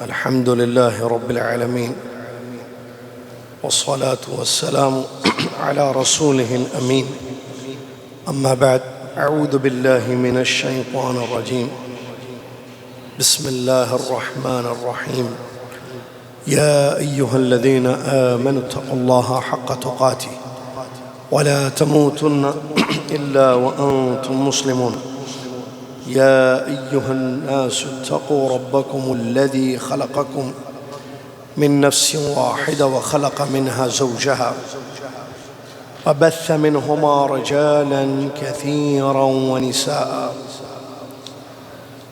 الحمد لله رب العالمين والصلاة والسلام على رسوله الأمين. أما بعد، أعوذ بالله من الشيطان الرجيم. بسم الله الرحمن الرحيم. يا أيها الذين آمنوا اتقوا الله حق تقاته ولا تموتن إلا وأنتم مسلمون. يا أيها الناس اتقوا ربكم الذي خلقكم من نفس واحدة وخلق منها زوجها وبث منهما رجالا كثيرا ونساء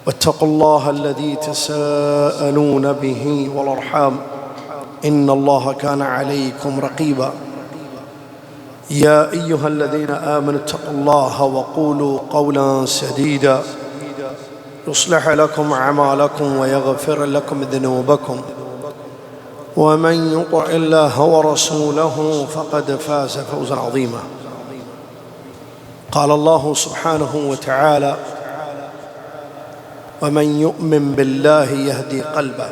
واتقوا الله الذي تساءلون به والأرحام إن الله كان عليكم رقيبا. يا أيها الذين آمنوا اتقوا الله وقولوا قولا سديدا يصلح لكم أعمالكم ويغفر لكم ذنوبكم ومن يطع الله ورسوله فقد فاز فوزا عظيما. قال الله سبحانه وتعالى: ومن يؤمن بالله يهدي قلبه.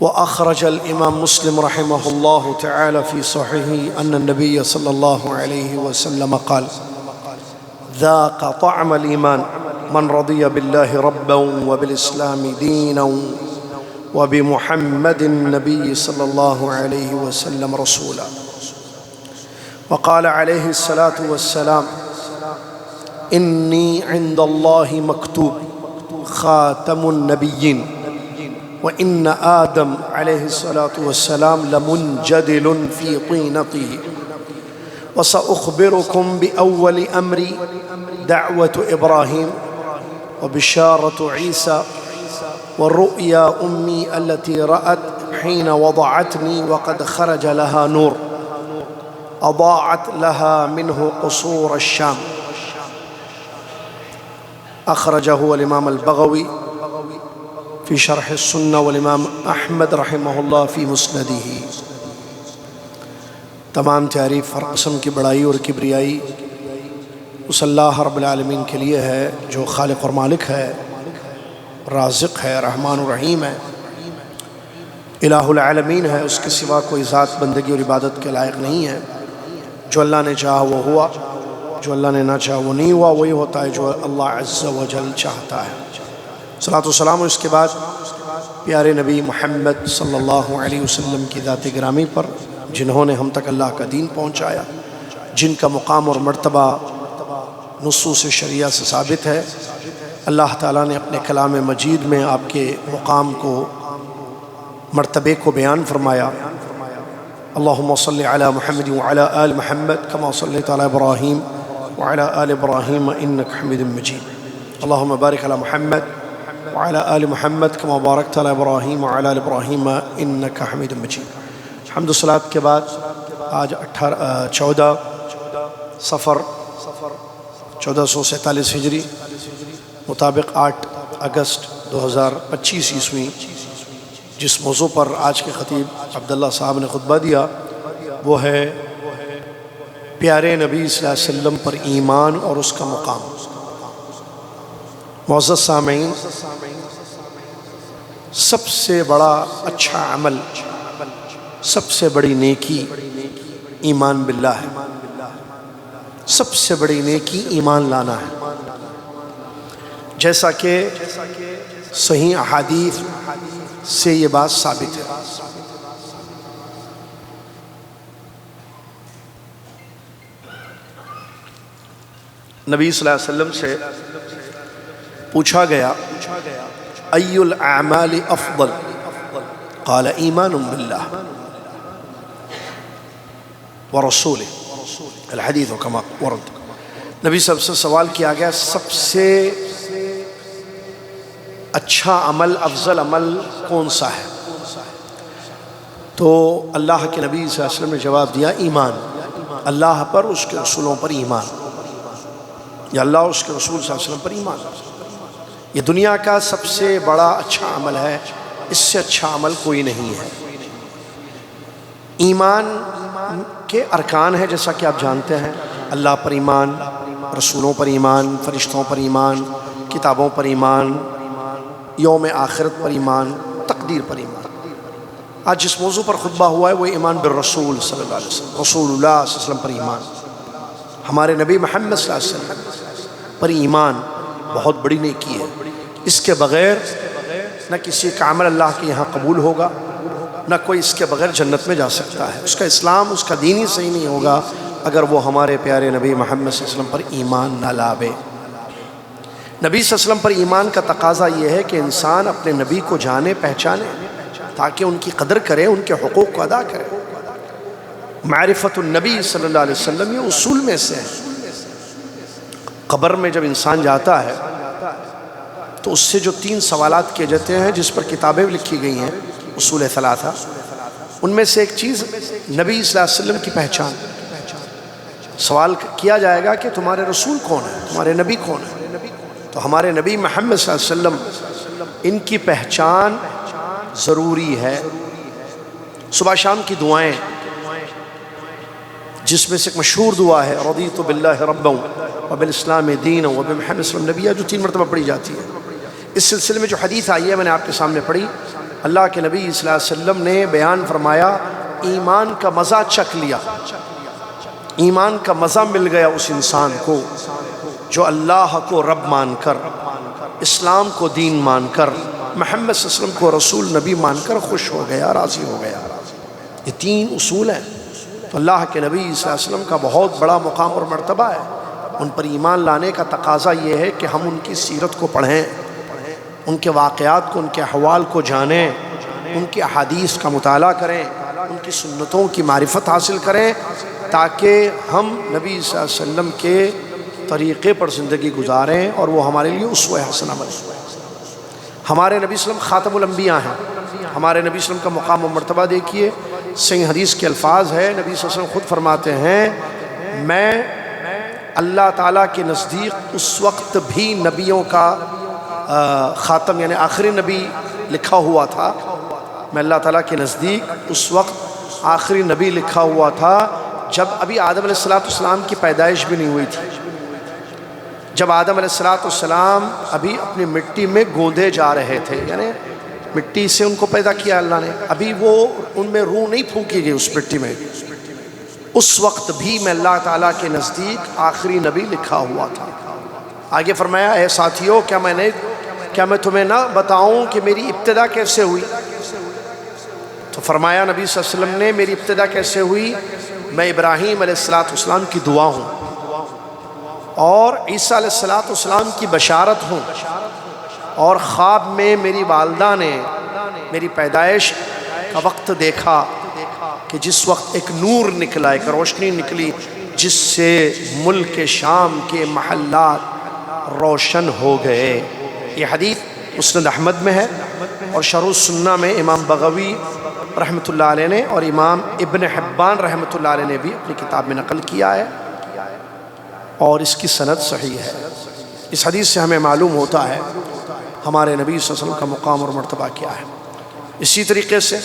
وأخرج الإمام مسلم رحمه الله تعالى في صحيحه أن النبي صلى الله عليه وسلم قال: ذاق طعم الإيمان من رضي بالله ربا وبالإسلام دينا وبمحمد النبي صلى الله عليه وسلم رسولا. وقال عليه الصلاة والسلام: إني عند الله مكتوب خاتم النبيين وإن آدم عليه الصلاة والسلام لمنجدل في طينته. وسأخبركم بأول أمري دعوة إبراهيم وبشارة عيسى والرؤيا أمي التي رأت حين وضعتني وقد خرج لها نور أضاعت لها منه قصور الشام. أخرجه الإمام البغوي في شرح السنة والإمام أحمد رحمہ اللہ فی مسندہ. تمام تعریف ہر قسم کی بڑائی اور کبریائی اس اللہ رب العالمین کے لیے ہے جو خالق اور مالک ہے، رازق ہے، رحمان و رحیم ہے، الہ العالمین ہے. اس کے سوا کوئی ذات بندگی اور عبادت کے لائق نہیں ہے. جو اللہ نے چاہا وہ ہوا، جو اللہ نے نہ چاہا وہ نہیں ہوا. وہی ہوتا ہے جو اللہ عز و جل چاہتا ہے. صلاۃ و سلام اس کے بعد پیارے نبی محمد صلی اللہ علیہ وسلم کی ذات گرامی پر، جنہوں نے ہم تک اللہ کا دین پہنچایا، جن کا مقام اور مرتبہ نصوص شریعہ سے ثابت ہے. اللہ تعالیٰ نے اپنے کلام مجید میں آپ کے مقام کو، مرتبے کو بیان فرمایا. اللہم صلی علی محمد وعلی آل محمد کما صلیت علی ابراہیم وعلی آل ابراہیم انک حمید مجید. اللہم بارک علی محمد وعلى آل محمد كما باركت على إبراهيم وعلى آل إبراهيم إنك حميد مجيد. حمد و صلاة کے بعد آج 14 صفر 1447 ہجری مطابق 8 اگست 2025 عیسوی، جس موضوع پر آج کے خطیب عبداللہ صاحب نے خطبہ دیا وہ ہے پیارے نبی صلی اللہ علیہ وسلم پر ایمان اور اس کا مقام. معزز سامعین، سب سے بڑا اچھا عمل، سب سے بڑی نیکی ایمان باللہ ہے. سب سے بڑی نیکی ایمان لانا ہے، جیسا کہ صحیح احادیث سے یہ بات ثابت ہے. نبی صلی اللہ علیہ وسلم سے پوچھا گیا: ای الاعمال افضل؟ قال ایمان باللہ ورسولہ الحدیث کما ورد. نبی صلی اللہ علیہ وسلم سے سوال کیا گیا سب سے اچھا عمل، افضل عمل کون سا ہے؟ تو اللہ کے نبی صلی اللہ علیہ وسلم نے جواب دیا: ایمان، اللہ پر، اس کے رسولوں پر ایمان، یا اللہ اس کے رسول صلی اللہ علیہ وسلم پر ایمان. یہ دنیا کا سب سے بڑا اچھا عمل ہے، اس سے اچھا عمل کوئی نہیں ہے. ایمان کے ارکان ہیں جیسا کہ آپ جانتے ہیں، اللہ پر ایمان، رسولوں پر ایمان، فرشتوں پر ایمان، کتابوں پر ایمان، یوم آخرت پر ایمان، تقدیر پر ایمان۔ آج جس موضوع پر خطبہ ہوا ہے وہ ایمان بالرسول صلی اللہ علیہ وسلم، رسول اللہ صلی اللہ علیہ وسلم پر ایمان، ہمارے نبی محمد صلی اللہ علیہ وسلم پر ایمان بہت بڑی نیکی ہے۔ اس کے بغیر نہ کسی کا عمل اللہ کے یہاں قبول ہوگا، نہ کوئی اس کے بغیر جنت میں جا سکتا ہے۔ اس کا اسلام، اس کا دین ہی صحیح نہیں ہوگا اگر وہ ہمارے پیارے نبی محمد صلی اللہ علیہ وسلم پر ایمان نہ لاوے۔ نبی صلی اللہ علیہ وسلم پر ایمان کا تقاضا یہ ہے کہ انسان اپنے نبی کو جانے، پہچانے، تاکہ ان کی قدر کرے، ان کے حقوق کو ادا کرے۔ معرفت النبی صلی اللہ علیہ وسلم یہ اصول میں سے ہے۔ قبر میں جب انسان جاتا ہے تو اس سے جو 3 سوالات کیے جاتے ہیں، جس پر کتابیں لکھی گئی ہیں، اصول ثلاثہ، ان میں سے ایک چیز نبی صلی اللہ علیہ وسلم کی پہچان۔ سوال کیا جائے گا کہ تمہارے رسول کون ہے، تمہارے نبی کون ہے؟ تو ہمارے نبی محمد صلی اللہ علیہ وسلم، ان کی پہچان ضروری ہے۔ صبح شام کی دعائیں، جس میں سے ایک مشہور دعا ہے رضیت باللہ ربا وبالاسلام دینا وبمحمد صلی اللہ علیہ وسلم نبیا، جو 3 مرتبہ پڑھی جاتی ہے۔ اس سلسلے میں جو حدیث آئی ہے میں نے آپ کے سامنے پڑھی، اللہ کے نبی صلی اللہ علیہ وسلم نے بیان فرمایا، ایمان کا مزہ چکھ لیا، ایمان کا مزہ مل گیا اس انسان کو جو اللہ کو رب مان کر، اسلام کو دین مان کر، محمد صلی اللہ علیہ وسلم کو رسول نبی مان کر خوش ہو گیا، راضی ہو گیا۔ یہ 3 اصول ہیں۔ تو اللہ کے نبی صلی اللہ علیہ وسلم کا بہت بڑا مقام اور مرتبہ ہے۔ ان پر ایمان لانے کا تقاضا یہ ہے کہ ہم ان کی سیرت کو پڑھیں، ان کے واقعات کو، ان کے احوال کو جانیں، ان کی احادیث کا مطالعہ کریں، ان کی سنتوں کی معرفت حاصل کریں، تاکہ ہم نبی صلی اللہ علیہ وسلم کے طریقے پر زندگی گزاریں اور وہ ہمارے لیے اسوہ حسنہ بنے۔ ہمارے نبی صلی اللہ علیہ وسلم خاتم الانبیاء ہیں۔ ہمارے نبی صلی اللہ علیہ وسلم کا مقام و مرتبہ دیکھیے، صحیح حدیث کے الفاظ ہے، نبی صلی اللہ علیہ وسلم خود فرماتے ہیں، میں اللہ تعالیٰ کے نزدیک اس وقت بھی نبیوں کا خاتم یعنی آخری نبی لکھا ہوا تھا، میں اللہ تعالیٰ کے نزدیک اس وقت آخری نبی لکھا ہوا تھا جب ابھی آدم علیہ السلام کی پیدائش بھی نہیں ہوئی تھی، جب آدم علیہ السلام ابھی اپنی مٹی میں گوندے جا رہے تھے، یعنی مٹی سے ان کو پیدا کیا اللہ نے، ابھی وہ ان میں روح نہیں پھونکی گئی اس مٹی میں، اس وقت بھی میں اللہ تعالیٰ کے نزدیک آخری نبی لکھا ہوا تھا۔ آگے فرمایا، اے ساتھیو، کیا میں تمہیں نہ بتاؤں کہ میری ابتدا کیسے ہوئی؟ تو فرمایا نبی صلی اللہ علیہ وسلم نے، میری ابتدا کیسے ہوئی؟ میں ابراہیم علیہ السلام کی دعا ہوں اور عیسیٰ علیہ السلام کی بشارت ہوں، اور خواب میں میری والدہ نے میری پیدائش کا وقت دیکھا کہ جس وقت ایک نور نکلا، ایک روشنی نکلی جس سے ملک شام کے محلات روشن ہو گئے۔ یہ حدیث مسند احمد میں ہے اور شرح السنہ میں امام بغوی رحمۃ اللہ علیہ نے اور امام ابن حبان رحمۃ اللہ علیہ نے بھی اپنی کتاب میں نقل کیا ہے، اور اس کی سند صحیح ہے۔ اس حدیث سے ہمیں معلوم ہوتا ہے ہمارے نبی صلی اللہ علیہ وسلم کا مقام اور مرتبہ کیا ہے۔ اسی طریقے سے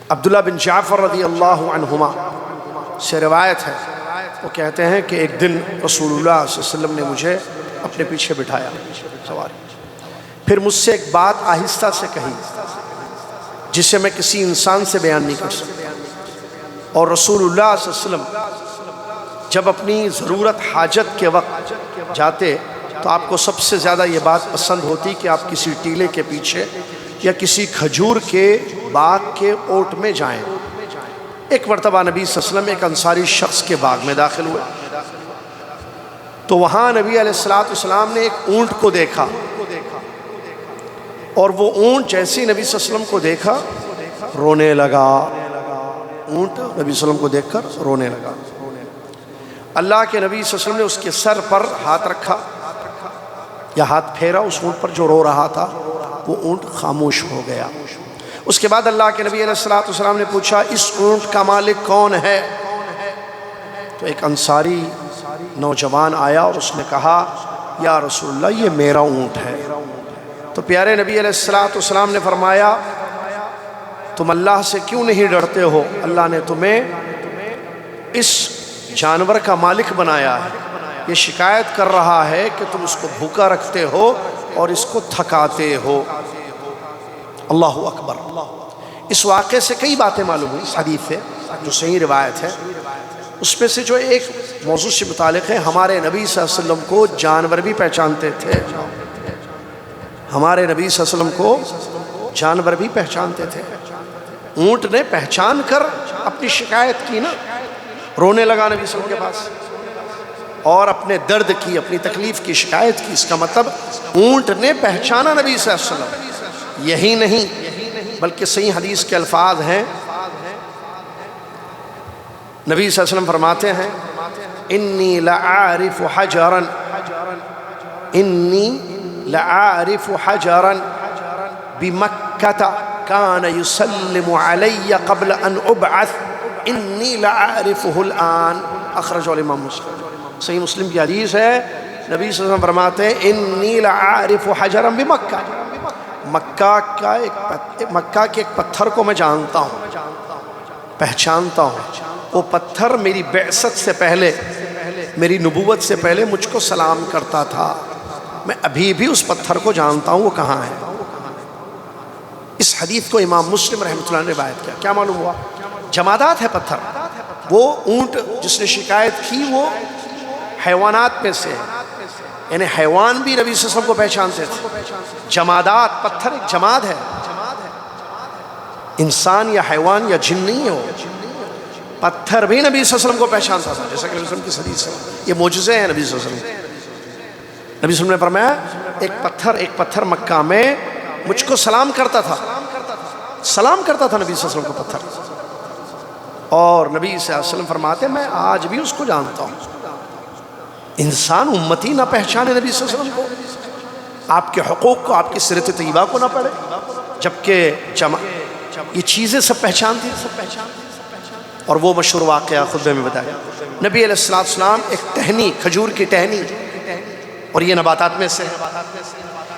عبداللہ بن جعفر رضی اللہ عنہما سے روایت ہے، وہ کہتے ہیں کہ ایک دن رسول اللہ صلی اللہ علیہ وسلم نے مجھے اپنے پیچھے بٹھایا سواری، پھر مجھ سے ایک بات آہستہ سے کہی جسے میں کسی انسان سے بیان نہیں کر سکتا، اور رسول اللہ صلی اللہ علیہ وسلم جب اپنی ضرورت حاجت کے وقت جاتے تو آپ کو سب سے زیادہ یہ بات پسند ہوتی کہ آپ کسی ٹیلے کے پیچھے یا کسی کھجور کے باغ کے اوٹ میں جائیں۔ ایک مرتبہ نبی صلی اللہ علیہ وسلم ایک انصاری شخص کے باغ میں داخل ہوئے تو وہاں نبی علیہ السلام نے ایک اونٹ کو دیکھا، اور وہ اونٹ جیسے ہی نبی صلی اللہ علیہ وسلم کو دیکھا رونے لگا۔ اونٹ نبی صلی اللہ علیہ وسلم کو دیکھ کر رونے لگا۔ اللہ کے نبی صلی اللہ علیہ وسلم نے اس کے سر پر ہاتھ رکھا یا ہاتھ پھیرا اس اونٹ پر جو رو رہا تھا، وہ اونٹ خاموش ہو گیا۔ اس کے بعد اللہ کے نبی علیہ السلام نے پوچھا، اس اونٹ کا مالک کون ہے؟ تو ایک انصاری نوجوان آیا اور اس نے کہا، یا رسول اللہ یہ میرا اونٹ ہے۔ تو پیارے نبی علیہ السلام نے فرمایا، تم اللہ سے کیوں نہیں ڈرتے ہو؟ اللہ نے تمہیں اس جانور کا مالک بنایا ہے، یہ شکایت کر رہا ہے کہ تم اس کو بھوکا رکھتے ہو اور اس کو تھکاتے ہو۔ اللہ اکبر۔ اس واقعے سے کئی باتیں معلوم ہوئی، اس حدیث سے جو صحیح روایت ہے، اس میں سے جو ایک موضوع سے متعلق ہے، ہمارے نبی صلی اللہ علیہ وسلم کو جانور بھی پہچانتے تھے۔ ہمارے نبی صلی اللہ علیہ وسلم کو جانور بھی پہچانتے تھے۔ اونٹ نے پہچان کر اپنی شکایت کی نا، رونے لگا نبی صلی اللہ علیہ وسلم کے پاس اور اپنے درد کی، اپنی تکلیف کی شکایت کی۔ اس کا مطلب اونٹ نے پہچانا نبی صلی اللہ علیہ وسلم۔ یہی نہیں بلکہ صحیح حدیث کے الفاظ ہیں، نبی صلی اللہ علیہ وسلم فرماتے ہیں انی لعارف حجرا، انی لعارف حجرا بمکۃ کان یسلم علی قبل ان ابعث انی لعارفہ الآن، اخرجہ الامام مسلم۔ صحیح مسلم کی حدیث ہے، نبی صلی اللہ علیہ وسلم فرماتے ہیں انی لعارف حجرا بمکہ، مکہ کے ایک پتھر کو میں جانتا ہوں، پہچانتا ہوں۔ وہ پتھر میری بعثت سے پہلے، میری نبوت سے پہلے مجھ کو سلام کرتا تھا، میں ابھی بھی اس پتھر کو جانتا ہوں وہ کہاں ہے۔ اس حدیث کو امام مسلم رحمۃ اللہ نے روایت کیا۔ کیا معلوم ہوا؟ جمادات ہے پتھر۔ وہ اونٹ جس نے شکایت کی وہ حیوانات میں سے، یعنی حیوان بھی نبی صلی اللہ علیہ وسلم کو پہچانتے تھے۔ جمادات، پتھر ایک جماد ہے، انسان یا حیوان یا جن نہیں ہے وہ۔ پتھر بھی نبی صلی اللہ علیہ وسلم کو پہچانتا تھا، جیسا کہ نبی صلی اللہ علیہ وسلم کی حدیث ہے۔ یہ معجزے ہیں نبی صلی اللہ علیہ وسلم۔ نبی صلی اللہ علیہ وسلم نے فرمایا ایک پتھر مکہ میں مجھ کو سلام کرتا تھا، سلام کرتا تھا نبی صلی اللہ علیہ وسلم کو پتھر، اور نبی صلی اللہ علیہ وسلم فرماتے ہیں میں آج بھی اس کو جانتا ہوں۔ انسان امتی نہ پہچانے نبی صلی اللہ علیہ وسلم کو، آپ کے حقوق کو، آپ کی سیرت طیبہ کو نہ پڑھے، جبکہ یہ چیزیں سب پہچانتی ہیں۔ اور وہ مشہور واقعہ خطبے میں بتایا، نبی علیہ السلام ایک ٹہنی، کھجور کی ٹہنی، اور یہ نباتات میں سے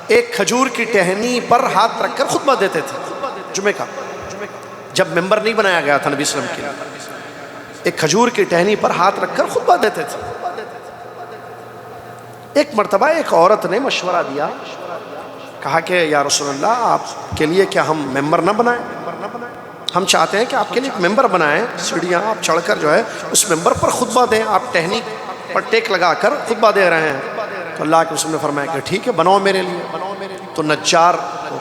ایک کھجور کی ٹہنی پر ہاتھ رکھ کر خطبہ دیتے تھے جمعے کا، جب ممبر نہیں بنایا گیا تھا نبی صلی اللہ علیہ وسلم کے لیے، ایک کھجور کی ٹہنی پر ہاتھ رکھ کر خطبہ دیتے تھے۔ ایک مرتبہ ایک عورت نے مشورہ دیا، کہا کہ یا رسول اللہ آپ کے لیے کیا ہم ممبر نہ بنائیں؟ ہم چاہتے ہیں کہ آپ کے لیے ایک ممبر بنائیں، سیڑھیاں آپ چڑھ کر جو ہے اس ممبر پر خطبہ دیں، آپ ٹہنی پر ٹیک لگا کر خطبہ دے رہے ہیں۔ تو اللہ کے رسول نے فرمایا کہ ٹھیک ہے بناؤ میرے لیے۔ تو نجار،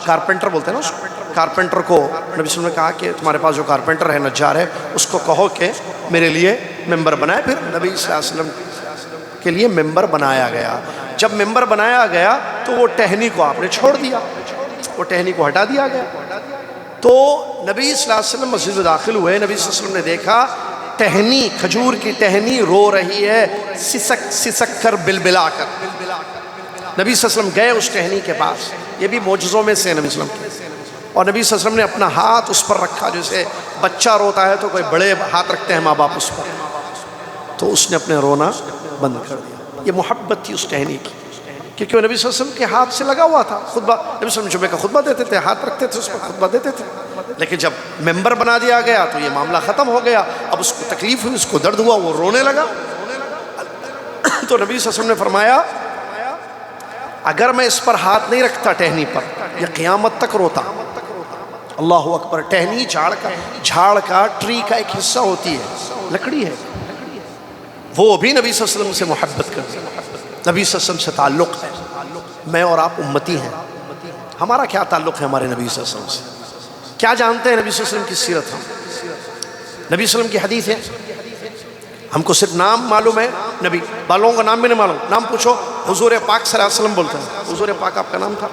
کارپینٹر بولتے ہیں نا اس کارپینٹر کو، نبی صلی اللہ علیہ وسلم نے کہا کہ تمہارے پاس جو کارپینٹر ہے، نجار ہے، اس کو کہو کہ میرے لیے ممبر بنائے۔ پھر نبی صلی اللہ علیہ وسلم کے لیے ممبر بنایا گیا۔ جب ممبر بنایا گیا تو وہ ٹہنی کو آپ نے چھوڑ دیا، وہ ٹہنی کو ہٹا دیا گیا۔ تو نبی صلی اللہ علیہ وسلم مسجد میں داخل ہوئے، نبی صلی اللہ علیہ وسلم نے دیکھا ٹہنی، کھجور کی ٹہنی رو رہی ہے، سسک سسک کر بلبلا کر۔ نبی صلی اللہ علیہ وسلم گئے اس ٹہنی کے پاس، یہ بھی معجزوں میں سے نبی صلی اللہ علیہ وسلم کے، اور نبی صلی اللہ علیہ وسلم نے اپنا ہاتھ اس پر رکھا، جیسے بچہ روتا ہے تو کوئی بڑے ہاتھ رکھتے ہیں ماں باپ اس پر، تو اس نے اپنے رونا بند کر دیا۔ یہ محبت تھی اس ٹہنی کی، کیونکہ وہ نبی صلی اللہ علیہ وسلم کے ہاتھ سے لگا ہوا تھا۔ خطبہ نبی صلی اللہ علیہ وسلم جمعے کا خطبہ دیتے تھے، ہاتھ رکھتے تھے اس پر خطبہ دیتے تھے، لیکن جب ممبر بنا دیا گیا تو یہ معاملہ ختم ہو گیا۔ اب اس کو تکلیف ہوئی، اس کو درد ہوا، وہ رونے لگا۔ تو نبی صلی اللہ علیہ وسلم نے فرمایا اگر میں اس پر ہاتھ نہیں رکھتا ٹہنی پر، یہ قیامت تک روتا۔ اللہ اکبر۔ ٹہنی جھاڑ کا ٹری کا ایک حصہ ہوتی ہے، لکڑی ہے، وہ بھی نبی صلی اللہ علیہ وسلم سے محبت کرتی ہے، نبی صلی اللہ علیہ وسلم سے تعلق ہے۔ میں اور آپ امتی ہیں، ہمارا کیا تعلق ہے ہمارے نبی صلی اللہ علیہ وسلم سے؟ کیا جانتے ہیں نبی صلی اللہ علیہ وسلم کی سیرت؟ ہم نبی صلی اللہ علیہ وسلم کی حدیث ہے، ہم کو صرف نام معلوم ہے، نبی بالوں کا نام بھی نہیں معلوم۔ نام پوچھو، حضور پاک صلی اللہ علیہ وسلم بولتے ہیں۔ حضور پاک آپ کا نام تھا؟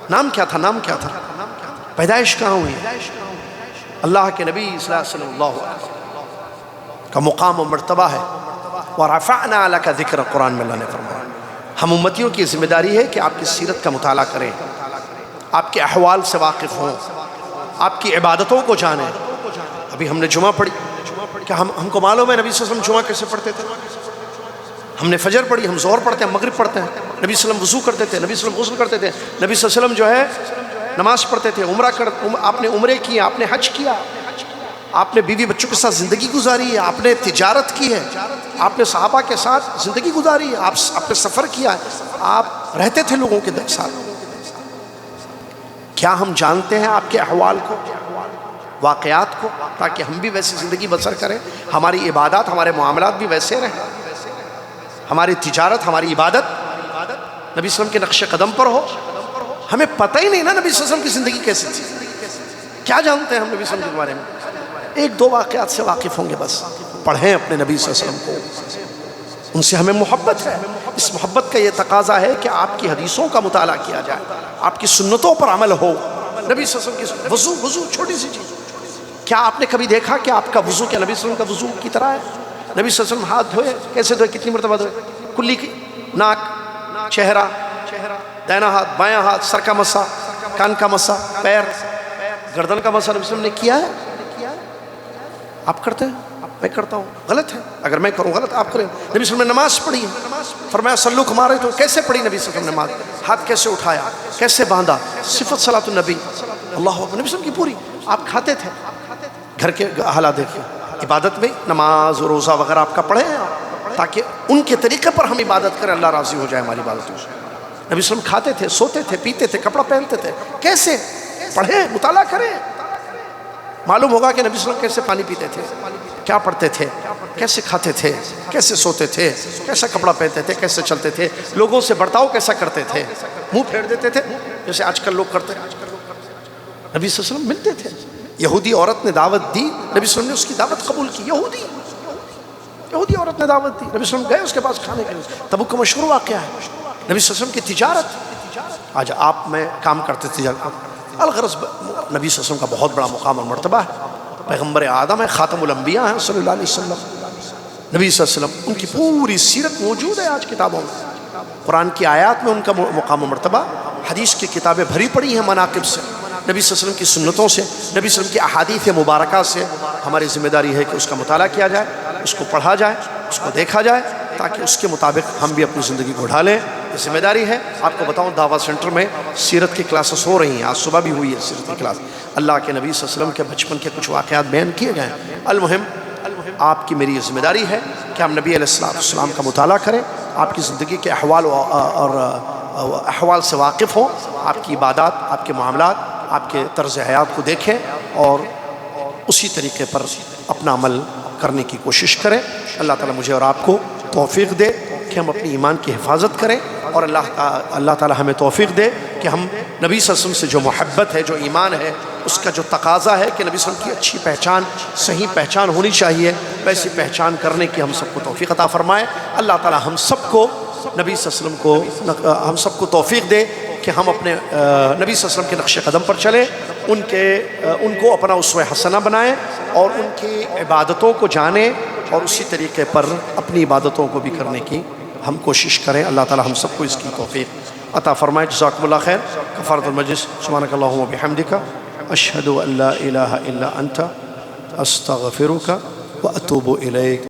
نام کیا تھا؟ نام کیا تھا؟ پیدائش کہاں ہوئی؟ اللہ کے نبی صلی اللہ علیہ وسلم کا مقام و مرتبہ ہے۔ وَرَفَعْنَا لَكَ ذِكْرَ، قرآن میں اللہ نے فرمایا۔ ہم امتیوں کی ذمہ داری ہے کہ آپ کی سیرت کا مطالعہ کریں، آپ کے احوال سے واقف ہوں، آپ کی عبادتوں کو جانیں۔ ابھی ہم نے جمعہ پڑھی، کیا ہم کو معلوم ہے نبی صلی اللہ علیہ وسلم جمعہ کیسے پڑھتے تھے؟ ہم نے فجر پڑھی، ہم ظہر پڑھتے ہیں، مغرب پڑھتے ہیں، نبی صلی اللہ علیہ وسلم وضو کرتے تھے، نبی صلی اللہ علیہ وسلم غسل کرتے تھے، نبی صلی اللہ علیہ وسلم جو ہے نماز پڑھتے تھے، آپ نے عمرے کیا، آپ نے حج کیا، آپ نے بیوی بچوں کے ساتھ زندگی گزاری ہے، آپ نے تجارت کی ہے، آپ نے صحابہ کے ساتھ زندگی گزاری ہے، آپ نے سفر کیا ہے، آپ رہتے تھے لوگوں کے ساتھ۔ کیا ہم جانتے ہیں آپ کے احوال کو، واقعات کو، تاکہ ہم بھی ویسی زندگی بسر کریں، ہماری عبادات ہمارے معاملات بھی ویسے رہیں، ہماری تجارت ہماری عبادت نبی صلی اللہ علیہ وسلم کے نقش قدم پر ہو؟ ہمیں پتہ ہی نہیں نا نبی صلی اللہ علیہ وسلم کی زندگی کیسی تھی، کیا جانتے ہیں ہم نبی صلی اللہ علیہ وسلم کے بارے میں؟ ایک دو واقعات سے واقف ہوں گے بس، پڑھیں اپنے نبی صلی اللہ علیہ وسلم کو، ان سے ہمیں محبت ہے۔ اس محبت کا یہ تقاضا ہے کہ آپ کی حدیثوں کا مطالعہ کیا جائے، آپ کی سنتوں پر عمل ہو۔ نبی صلی اللہ علیہ وسلم کی وضو چھوٹی سی چیز، کیا آپ نے کبھی دیکھا کہ آپ کا وضو کیا نبی صلی اللہ علیہ وسلم کا وضو کی طرح ہے؟ نبی صلی اللہ علیہ وسلم ہاتھ دھوئے کیسے دھوئے، کتنی مرتبہ دھوئے؟ کلی کی، ناک، چہرہ، دائنا ہاتھ، بایاں ہاتھ، سر کا مسا، کان کا مسا، پیر، گردن کا مسا، نبی صلی اللہ علیہ وسلم نے کیا ہے؟ آپ کرتے ہیں؟ میں کرتا ہوں، غلط ہے، اگر میں کروں غلط آپ کریں۔ نبی صلی اللہ علیہ وسلم نے نماز پڑھی ہے، فرمایا صلو کما رہے تو کیسے پڑھی نبی صلی اللہ علیہ وسلم نے نماز؟ ہاتھ کیسے اٹھایا، کیسے باندھا، صفت صلاۃ النبی، اللہ اکبر، نبی صلی اللہ علیہ وسلم کی پوری۔ آپ کھاتے تھے، گھر کے حالات دیکھیں، عبادت میں نماز روزہ وغیرہ آپ کا پڑھیں تاکہ ان کے طریقے پر ہم عبادت کریں، اللہ راضی ہو جائے ہماری عبادتوں سے۔ نبی صلی اللہ علیہ وسلم کھاتے تھے، سوتے تھے، پیتے تھے، کپڑا پہنتے تھے، کیسے؟ پڑھیں، مطالعہ کریں، معلوم ہوگا کہ نبی صلی اللہ علیہ وسلم کیسے پانی پیتے تھے، کیا پڑھتے تھے، کیسے کھاتے تھے، کیسے سوتے تھے، کیسا کپڑا پہنتے تھے، کیسے چلتے تھے، لوگوں سے برتاؤ کیسا کرتے تھے، منہ پھیر دیتے تھے جیسے آج کل لوگ کرتے ہیں۔ نبی صلی اللہ علیہ وسلم ملتے تھے، یہودی عورت نے دعوت دی، نبی صلی اللہ علیہ وسلم نے اس کی دعوت قبول کی، یہودی عورت نے دعوت دی، نبی صلی اللہ علیہ وسلم گئے اس کے پاس کھانے کے لیے۔ تبوک کا مشہور واقعہ ہے، نبی صلی اللہ علیہ وسلم کی تجارت، آج آپ میں کام کرتے تجارت، الغرض نبی صلی اللہ علیہ وسلم کا بہت بڑا مقام اور مرتبہ ہے، پیغمبر آدم ہے، خاتم الانبیاء ہیں صلی اللہ علیہ وسلم۔ نبی صلی اللہ علیہ وسلم ان کی پوری سیرت موجود ہے آج کتابوں میں، قرآن کی آیات میں ان کا مقام و مرتبہ، حدیث کی کتابیں بھری پڑی ہیں مناقب سے، نبی صلی اللہ علیہ وسلم کی سنتوں سے، نبی صلی اللہ علیہ وسلم کی احادیث مبارکہ سے۔ ہماری ذمہ داری ہے کہ اس کا مطالعہ کیا جائے، اس کو پڑھا جائے، اس کو دیکھا جائے، تاکہ اس کے مطابق ہم بھی اپنی زندگی کو ڈھالیں۔ یہ ذمہ داری ہے۔ آپ کو بتاؤں دعوت سینٹر میں سیرت کی کلاسز ہو رہی ہیں، آج صبح بھی ہوئی ہے سیرت کی کلاس، اللہ کے نبی صلی اللہ علیہ وسلم کے بچپن کے کچھ واقعات بیان کیے گئے ہیں۔ المہم آپ کی میری یہ ذمہ داری ہے کہ ہم نبی علیہ السلام کا مطالعہ کریں، آپ کی زندگی کے احوال سے واقف ہوں، آپ کی عبادات، آپ کے معاملات، آپ کے طرز حیات کو دیکھیں اور اسی طریقے پر اپنا عمل کرنے کی کوشش کریں۔ اللہ تعالیٰ مجھے اور آپ کو توفیق دے کہ ہم اپنی ایمان کی حفاظت کریں، اور اللہ تعالیٰ ہمیں توفیق دے کہ ہم نبی صلی اللہ علیہ وسلم سے جو محبت ہے، جو ایمان ہے، اس کا جو تقاضا ہے کہ نبی صلی اللہ علیہ وسلم کی اچھی پہچان، صحیح پہچان ہونی چاہیے، ویسی پہچان کرنے کی ہم سب کو توفیق عطا فرمائے۔ اللہ تعالیٰ ہم سب کو نبی صلی اللہ علیہ وسلم کو ہم سب کو توفیق دے کہ ہم اپنے نبی صلی اللہ علیہ وسلم کے نقش قدم پر چلیں، ان کو اپنا اسوہ حسنہ بنائیں اور ان کی عبادتوں کو جانیں، اور اسی طریقے پر اپنی عبادتوں کو بھی کرنے کی ہم کوشش کریں۔ اللہ تعالیٰ ہم سب کو اس کی توفیق عطا فرمائے۔ جزاکم اللہ خیر۔ کفارۃ المجلس، سبحانک اللہم و بحمدک، اشہد ان لا الہ الا انت، استغفرک و اتوب الیک۔